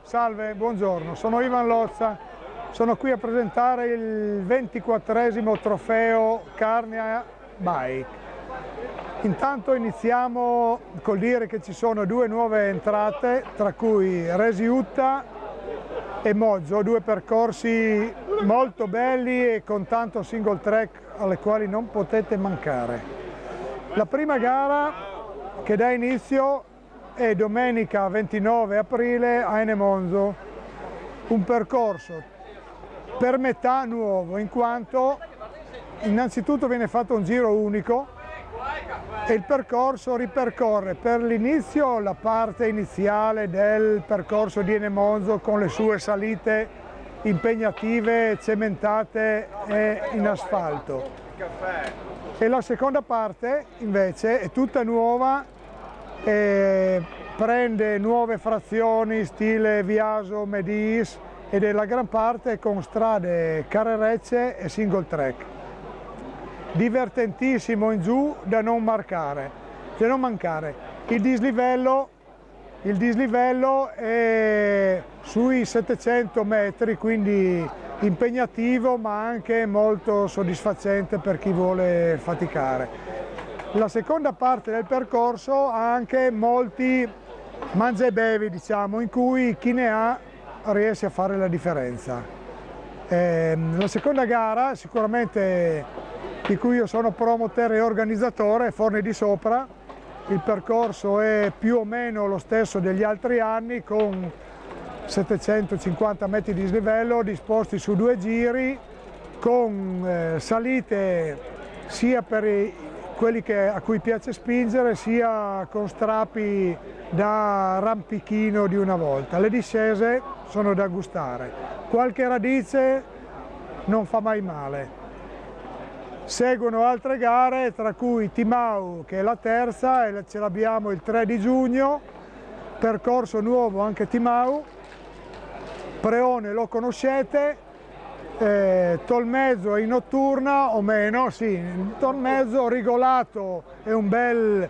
salve, buongiorno, sono Ivan Lozza, sono qui a presentare il 24esimo trofeo Carnia Bike. Intanto iniziamo col dire che ci sono due nuove entrate, tra cui Resi Utta e Mozzo, due percorsi molto belli e con tanto single track alle quali non potete mancare. La prima gara che dà inizio è domenica 29 aprile a Enemonzo, un percorso per metà nuovo, in quanto innanzitutto viene fatto un giro unico e il percorso ripercorre per l'inizio la parte iniziale del percorso di Enemonzo con le sue salite impegnative, cementate e in asfalto. E la seconda parte invece è tutta nuova e prende nuove frazioni stile Viaso, Medis ed è la gran parte con strade carrerecce e single track. Divertentissimo in giù da non mancare. Il dislivello è sui 700 metri, quindi impegnativo ma anche molto soddisfacente per chi vuole faticare. La seconda parte del percorso ha anche molti mangia e bevi, diciamo, in cui chi ne ha riesce a fare la differenza. La seconda gara, sicuramente di cui io sono promoter e organizzatore, è Forni di Sopra. Il percorso è più o meno lo stesso degli altri anni, con 750 metri di dislivello disposti su due giri, con salite sia per quelli a cui piace spingere, sia con strappi da rampichino di una volta. Le discese sono da gustare, qualche radice non fa mai male. Seguono altre gare, tra cui Timau, che è la terza, e ce l'abbiamo il 3 di giugno, percorso nuovo anche Timau. Preone lo conoscete, Tolmezzo è in notturna o meno, sì, Tolmezzo Rigolato è un bel,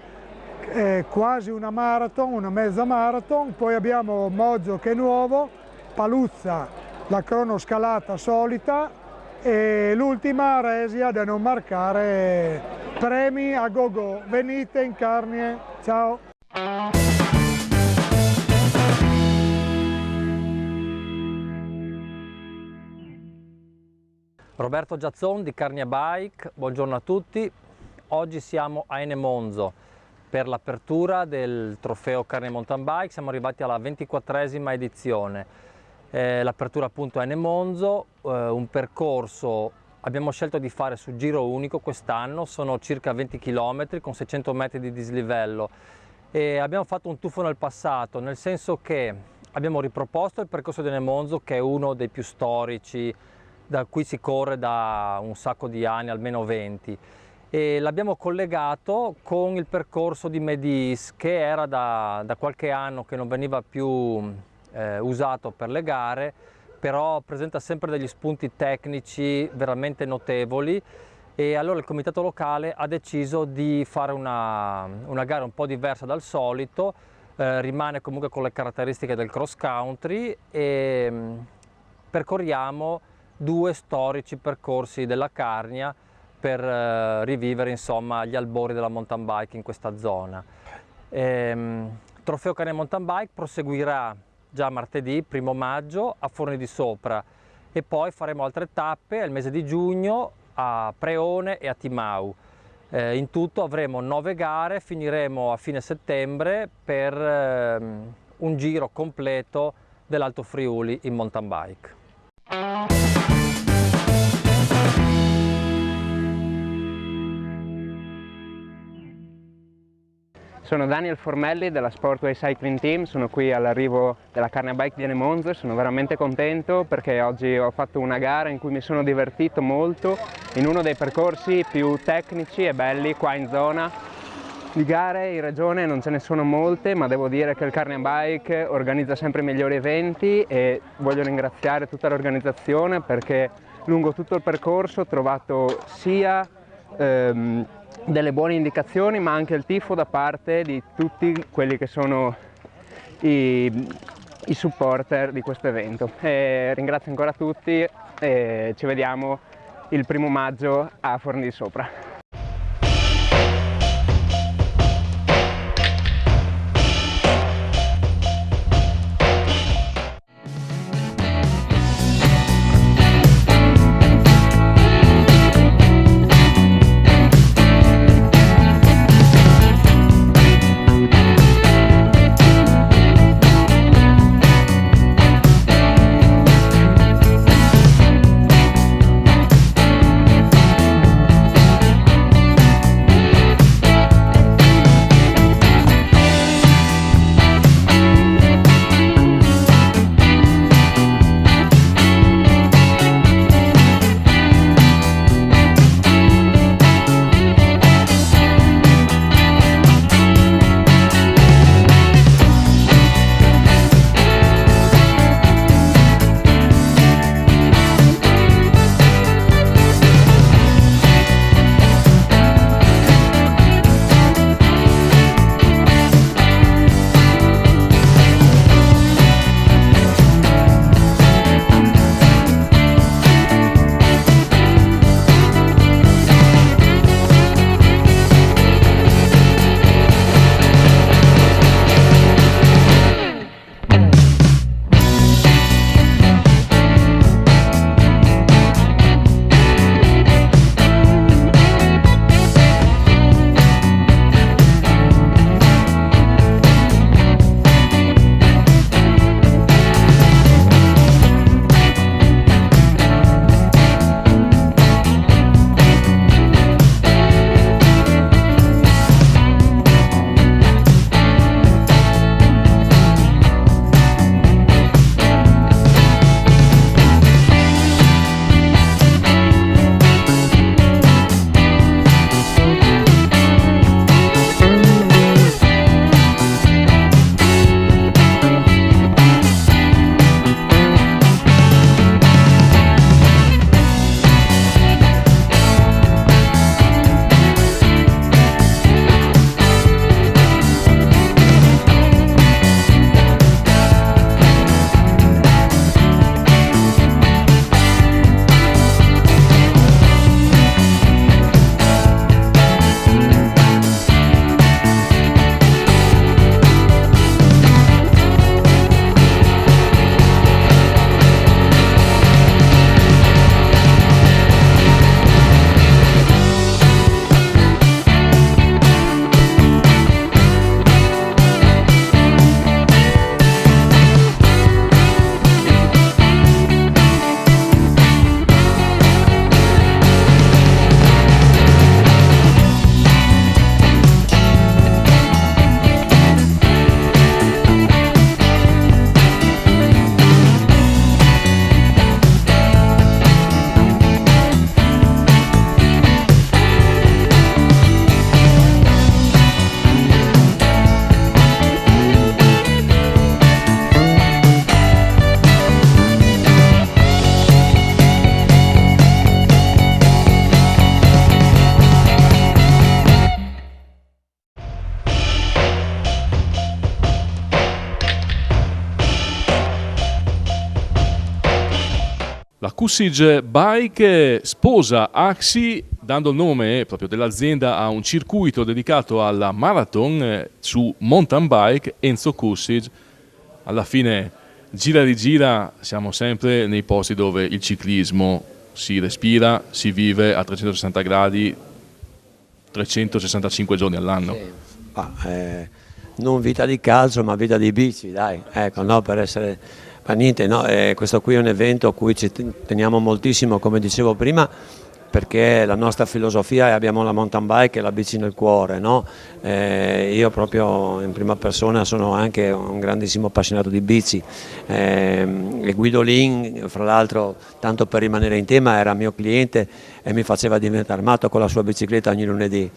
quasi una marathon, una mezza marathon. Poi abbiamo Mozzo che è nuovo, Paluzza la cronoscalata solita e l'ultima Resia da non marcare. Premi a go-go, venite in Carnie, ciao! Roberto Giazzon di Carnia Bike, buongiorno a tutti. Oggi siamo a Enemonzo per l'apertura del trofeo Carnia Mountain Bike, siamo arrivati alla 24esima edizione. L'apertura appunto a Enemonzo, un percorso abbiamo scelto di fare su giro unico quest'anno, sono circa 20 km con 600 metri di dislivello e abbiamo fatto un tuffo nel passato, nel senso che abbiamo riproposto il percorso di Enemonzo, che è uno dei più storici, da cui si corre da un sacco di anni, almeno 20, e l'abbiamo collegato con il percorso di Medis, che era da qualche anno che non veniva più usato per le gare, però presenta sempre degli spunti tecnici veramente notevoli, e allora il comitato locale ha deciso di fare una gara un po' diversa dal solito, rimane comunque con le caratteristiche del cross country e percorriamo due storici percorsi della Carnia per rivivere insomma gli albori della mountain bike in questa zona. Trofeo Carnia Mountain Bike proseguirà già martedì 1° maggio a Forni di Sopra e poi faremo altre tappe al mese di giugno a Preone e a Timau. In tutto avremo 9 gare, finiremo a fine settembre per un giro completo dell'Alto Friuli in mountain bike. Sono Daniel Formelli della Sportway Cycling Team, sono qui all'arrivo della Carnia Bike di Enemonzo e sono veramente contento perché oggi ho fatto una gara in cui mi sono divertito molto in uno dei percorsi più tecnici e belli qua in zona. Di gare in regione non ce ne sono molte, ma devo dire che il Carnia Bike organizza sempre migliori eventi e voglio ringraziare tutta l'organizzazione perché lungo tutto il percorso ho trovato sia delle buone indicazioni ma anche il tifo da parte di tutti quelli che sono i i supporter di questo evento. Ringrazio ancora tutti e ci vediamo il 1° maggio a Forni di Sopra. La Kussage Bike sposa Axi dando il nome proprio dell'azienda a un circuito dedicato alla marathon su mountain bike Enzo Kussage. Alla fine gira e rigira siamo sempre nei posti dove il ciclismo si respira, si vive a 360 gradi, 365 giorni all'anno. Sì. Non vita di calcio ma vita di bici, dai, ecco, no, per essere... Ma niente, no, questo qui è un evento a cui ci teniamo moltissimo, come dicevo prima, perché la nostra filosofia è abbiamo la mountain bike e la bici nel cuore, no? Io proprio in prima persona sono anche un grandissimo appassionato di bici, e Guido Lin, fra l'altro, tanto per rimanere in tema, era mio cliente e mi faceva diventare matto con la sua bicicletta ogni lunedì.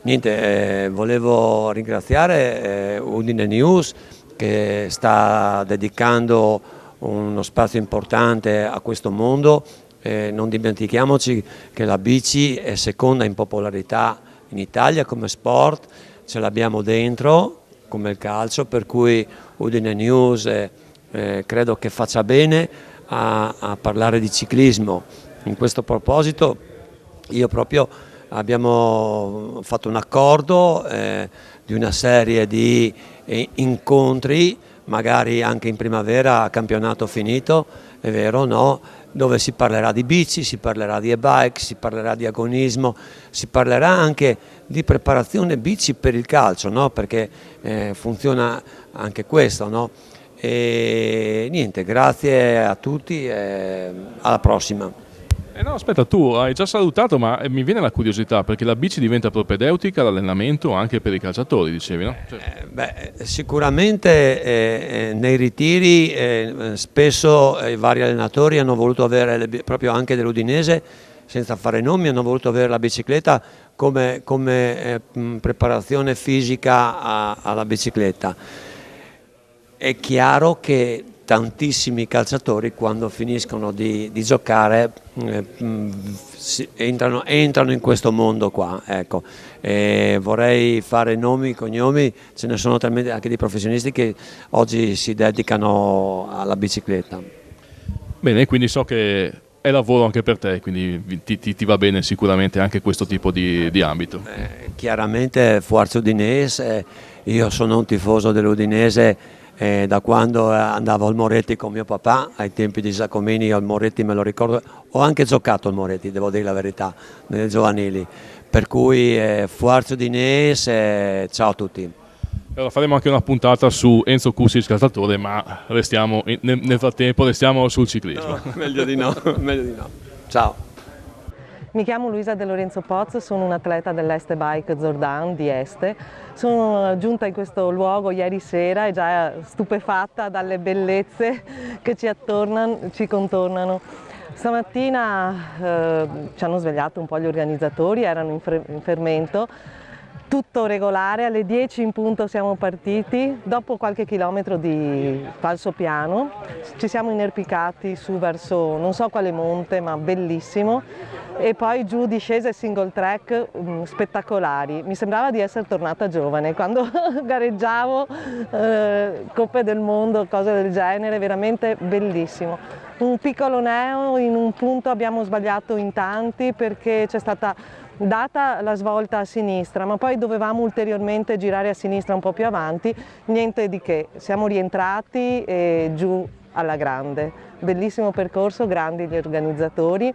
Niente, volevo ringraziare Udine News, che sta dedicando uno spazio importante a questo mondo. Non dimentichiamoci che la bici è seconda in popolarità in Italia come sport, ce l'abbiamo dentro come il calcio, per cui Udine News credo che faccia bene a parlare di ciclismo. In questo proposito io proprio abbiamo fatto un accordo di una serie di incontri, magari anche in primavera a campionato finito, è vero o no, dove si parlerà di bici, si parlerà di e-bike, si parlerà di agonismo, si parlerà anche di preparazione bici per il calcio, no? Perché funziona anche questo, no? E niente, grazie a tutti e alla prossima. No, aspetta, tu hai già salutato, ma mi viene la curiosità, perché la bici diventa propedeutica all'allenamento anche per i calciatori, dicevi, no? Sicuramente nei ritiri spesso i vari allenatori hanno voluto avere, proprio anche dell'Udinese, senza fare nomi, hanno voluto avere la bicicletta come preparazione fisica alla bicicletta. È chiaro che tantissimi calciatori quando finiscono di giocare entrano in questo mondo qua, ecco. Vorrei fare nomi, cognomi, ce ne sono talmente anche di professionisti che oggi si dedicano alla bicicletta. Bene, quindi so che è lavoro anche per te, quindi ti va bene sicuramente anche questo tipo di ambito. Chiaramente Forza Udinese, io sono un tifoso dell'Udinese da quando andavo al Moretti con mio papà, ai tempi di Giacomini al Moretti me lo ricordo, ho anche giocato al Moretti, devo dire la verità, nelle giovanili, per cui Forza Udinese, ciao a tutti. Allora, faremo anche una puntata su Enzo Kusic calciatore, ma restiamo nel frattempo restiamo sul ciclismo. No, meglio di no, meglio di no. Ciao. Mi chiamo Luisa De Lorenzo Pozzo, sono un atleta dell'Este Bike Zordan di Este. Sono giunta in questo luogo ieri sera e già stupefatta dalle bellezze che ci contornano. Stamattina ci hanno svegliato un po' gli organizzatori, erano in fermento. Tutto regolare, alle 10 in punto siamo partiti, dopo qualche chilometro di falso piano ci siamo inerpicati su verso non so quale monte, ma bellissimo, e poi giù discese single track spettacolari. Mi sembrava di essere tornata giovane quando gareggiavo Coppe del Mondo, cose del genere, veramente bellissimo. Un piccolo neo, in un punto abbiamo sbagliato in tanti perché c'è stata data la svolta a sinistra, ma poi dovevamo ulteriormente girare a sinistra un po' più avanti, niente di che, siamo rientrati e giù alla grande. Bellissimo percorso, grandi gli organizzatori.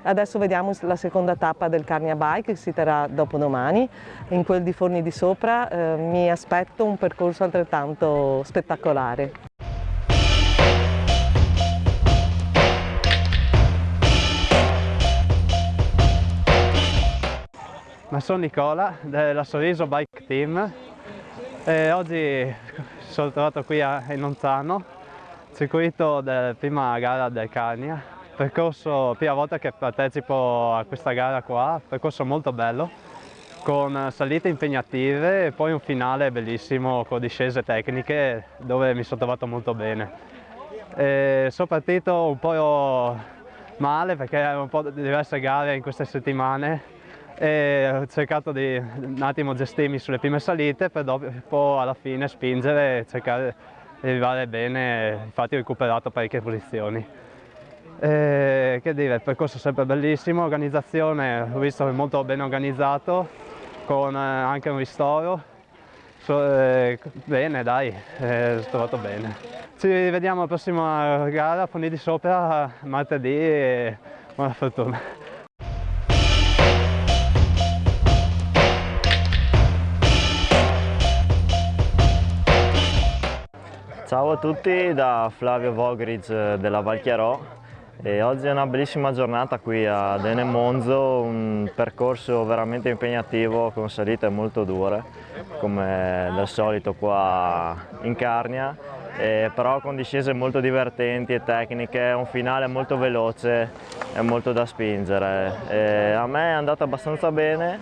Adesso vediamo la seconda tappa del Carnia Bike che si terrà dopodomani, in quel di Forni di Sopra. Mi aspetto un percorso altrettanto spettacolare. Ma sono Nicola della Sorriso Bike Team e oggi sono trovato qui a Nonzano, circuito della prima gara del Carnia, percorso, prima volta che partecipo a questa gara qua, percorso molto bello, con salite impegnative e poi un finale bellissimo con discese tecniche dove mi sono trovato molto bene. Sono partito un po' male perché erano un po' diverse gare in queste settimane e ho cercato di un attimo gestirmi sulle prime salite per dopo alla fine spingere e cercare di arrivare bene, infatti ho recuperato parecchie posizioni. Che dire, il percorso è sempre bellissimo, organizzazione ho visto che è molto ben organizzato, con anche un ristoro, bene dai, ho trovato bene. Ci vediamo alla prossima gara, Forni di Sopra, martedì e buona fortuna. Ciao a tutti da Flavio Vogric della Valchiarò e oggi è una bellissima giornata qui ad Enemonzo, un percorso veramente impegnativo con salite molto dure come del solito qua in Carnia, però con discese molto divertenti e tecniche, un finale molto veloce e molto da spingere. A me è andata abbastanza bene,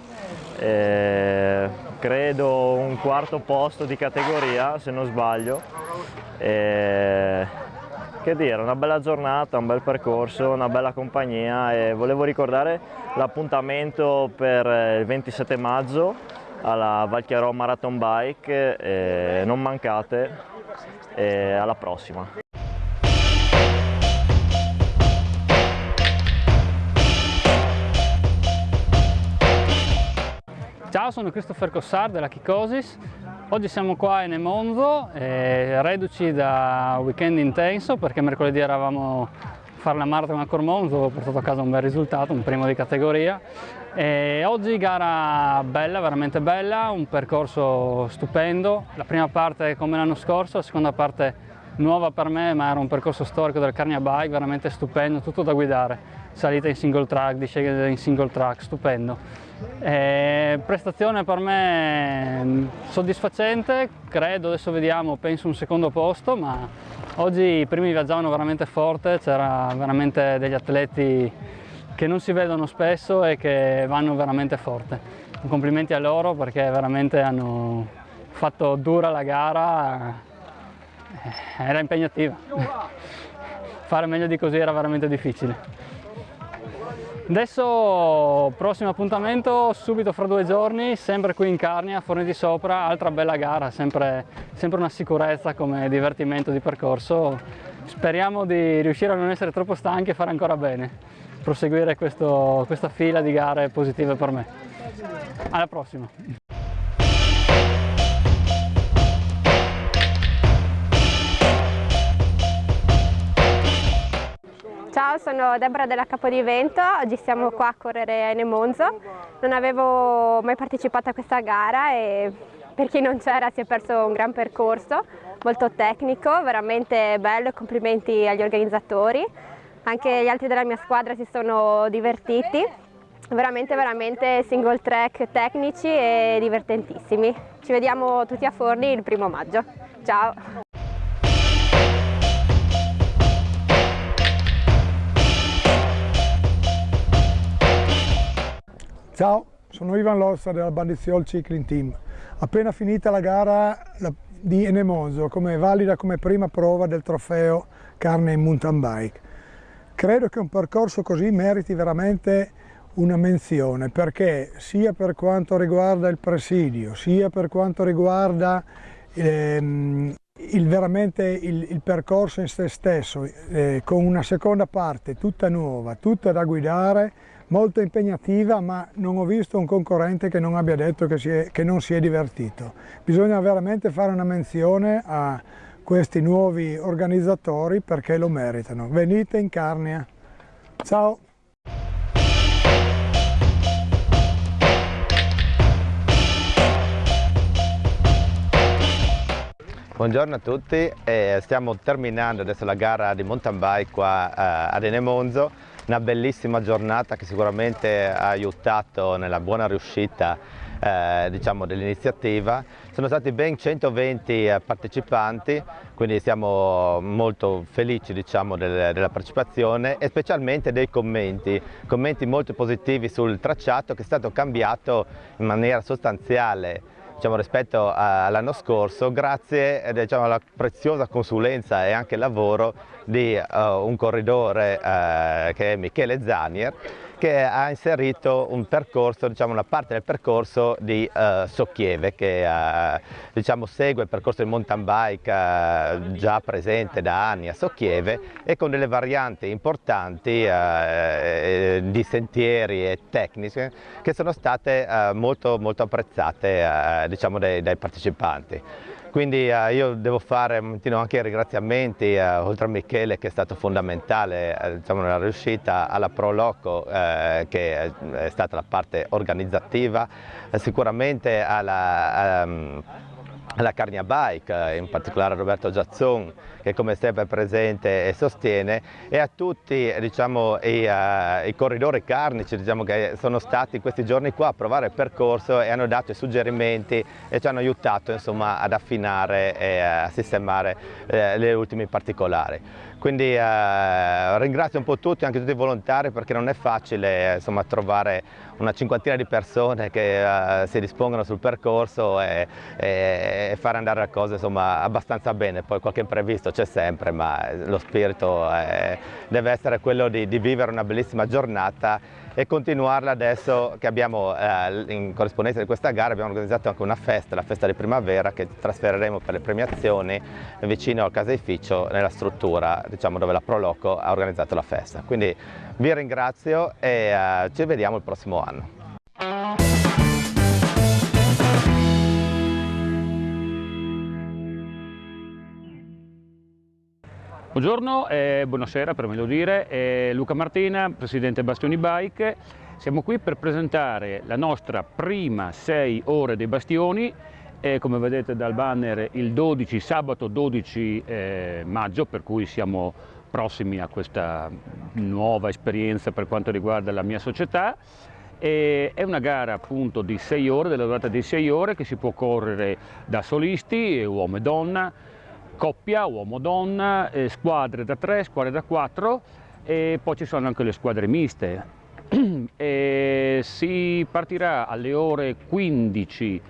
credo un quarto posto di categoria se non sbaglio. Che dire, una bella giornata, un bel percorso, una bella compagnia e volevo ricordare l'appuntamento per il 27 maggio alla Valchiarò Marathon Bike, non mancate e alla prossima. Ciao, sono Christopher Cossar della Kikosis. Oggi siamo qua a Enemonzo, reduci da un weekend intenso perché mercoledì eravamo a fare la Marathon a Cormonzo, ho portato a casa un bel risultato, un primo di categoria. E oggi gara bella, veramente bella, un percorso stupendo. La prima parte come l'anno scorso, la seconda parte nuova per me, ma era un percorso storico del Carnia Bike, veramente stupendo, tutto da guidare. Salita in single track, discesa in single track, stupendo. Prestazione per me soddisfacente, credo, adesso vediamo, penso un secondo posto, ma oggi i primi viaggiavano veramente forte, c'era veramente degli atleti che non si vedono spesso e che vanno veramente forte. Complimenti a loro perché veramente hanno fatto dura la gara, era impegnativa. Fare meglio di così era veramente difficile. Adesso prossimo appuntamento subito fra 2 giorni, sempre qui in Carnia, Forniti Sopra, altra bella gara, sempre una sicurezza come divertimento di percorso. Speriamo di riuscire a non essere troppo stanchi e fare ancora bene, proseguire questa fila di gare positive per me. Alla prossima! Ciao, sono Debra della Capodivento, oggi siamo qua a correre a Enemonzo. Non avevo mai partecipato a questa gara e per chi non c'era si è perso un gran percorso, molto tecnico, veramente bello e complimenti agli organizzatori. Anche gli altri della mia squadra si sono divertiti, veramente single track tecnici e divertentissimi. Ci vediamo tutti a Forni il 1° maggio. Ciao! Ciao, sono Ivan Lossa della Bandiziol Cycling Team. Appena finita la gara di Enemonzo, valida come prima prova del trofeo Carnia Mountain Bike. Credo che un percorso così meriti veramente una menzione, perché sia per quanto riguarda il presidio, sia per quanto riguarda il percorso in se stesso, con una seconda parte tutta nuova, tutta da guidare, molto impegnativa, ma non ho visto un concorrente che non abbia detto che non si è divertito. Bisogna veramente fare una menzione a questi nuovi organizzatori perché lo meritano. Venite in Carnia. Ciao! Buongiorno a tutti, stiamo terminando adesso la gara di mountain bike qua ad Enemonzo. Una bellissima giornata che sicuramente ha aiutato nella buona riuscita diciamo, dell'iniziativa. Sono stati ben 120 partecipanti, quindi siamo molto felici diciamo, della partecipazione e specialmente dei commenti molto positivi sul tracciato che è stato cambiato in maniera sostanziale rispetto all'anno scorso, grazie alla preziosa consulenza e anche lavoro di un corridore che è Michele Zanier, che ha inserito un percorso, una parte del percorso di Socchieve, che segue il percorso di mountain bike già presente da anni a Socchieve e con delle varianti importanti di sentieri e tecniche che sono state molto apprezzate dai partecipanti. Quindi io devo fare un momentino anche i ringraziamenti, oltre a Michele che è stato fondamentale nella riuscita, alla Pro Loco che è stata la parte organizzativa, sicuramente alla Carnia Bike, in particolare a Roberto Giazzon che come sempre è presente e sostiene, e a tutti i corridori carnici che sono stati questi giorni qua a provare il percorso e hanno dato i suggerimenti e ci hanno aiutato ad affinare e a sistemare le ultimi particolari. Quindi ringrazio un po' tutti, anche tutti i volontari, perché non è facile trovare una cinquantina di persone che si dispongono sul percorso e fare andare le cose abbastanza bene. Poi qualche imprevisto c'è sempre, ma lo spirito deve essere quello di vivere una bellissima giornata e continuarla adesso che abbiamo, in corrispondenza di questa gara, abbiamo organizzato anche una festa, la festa di primavera, che trasferiremo per le premiazioni vicino al caseificio nella struttura dove la Pro Loco ha organizzato la festa. Quindi vi ringrazio e ci vediamo il prossimo anno. Buongiorno e buonasera per meglio dire, Luca Martina, presidente Bastioni Bike. Siamo qui per presentare la nostra prima 6 ore dei bastioni, come vedete dal banner sabato 12 maggio, per cui siamo prossimi a questa nuova esperienza per quanto riguarda la mia società. È una gara appunto di 6 ore, della durata di 6 ore, che si può correre da solisti, uomo e donna, coppia, uomo-donna, squadre da 3, squadre da 4 e poi ci sono anche le squadre miste. Si partirà alle ore 15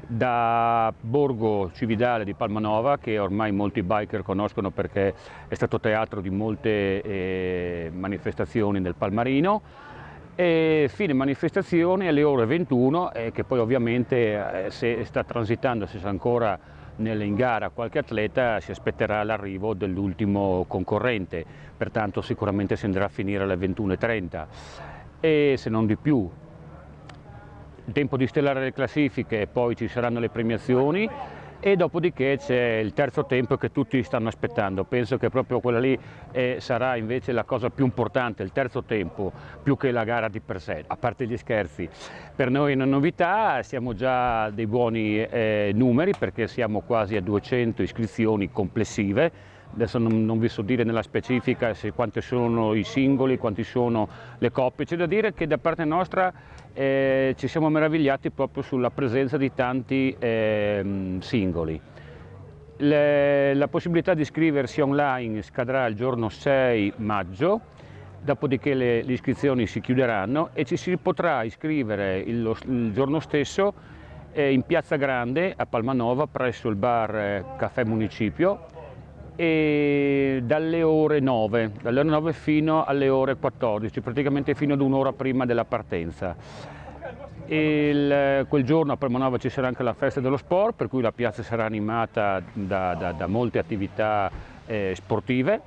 da Borgo Cividale di Palmanova, che ormai molti biker conoscono perché è stato teatro di molte manifestazioni nel Palmarino, e fine manifestazione alle ore 21, che poi ovviamente se sta transitando, se sta ancora in gara qualche atleta, si aspetterà l'arrivo dell'ultimo concorrente, pertanto sicuramente si andrà a finire alle 21:30 e se non di più. Il tempo di stellare le classifiche, poi ci saranno le premiazioni e dopodiché c'è il terzo tempo che tutti stanno aspettando. Penso che proprio quella lì sarà invece la cosa più importante, il terzo tempo, più che la gara di per sé. A parte gli scherzi, per noi è una novità, siamo già dei buoni numeri perché siamo quasi a 200 iscrizioni complessive. Adesso non vi so dire nella specifica quanti sono i singoli, quanti sono le coppie. C'è da dire che da parte nostra ci siamo meravigliati proprio sulla presenza di tanti singoli. La possibilità di iscriversi online scadrà il giorno 6 maggio, dopodiché le iscrizioni si chiuderanno e ci si potrà iscrivere il giorno stesso in Piazza Grande a Palmanova presso il bar Caffè Municipio, e dalle ore 9 fino alle ore 14, praticamente fino ad un'ora prima della partenza. Quel giorno a Palmanova ci sarà anche la festa dello sport, per cui la piazza sarà animata da molte attività sportive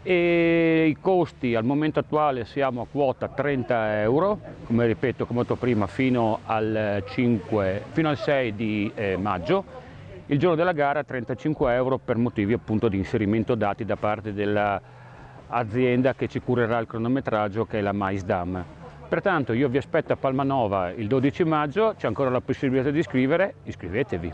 e i costi al momento attuale siamo a quota 30 euro, come ripeto, come ho detto prima, fino al 6 di maggio. Il giorno della gara 35 euro per motivi appunto di inserimento dati da parte dell'azienda che ci curerà il cronometraggio, che è la Maisdam. Pertanto io vi aspetto a Palmanova il 12 maggio, c'è ancora la possibilità di iscrivetevi.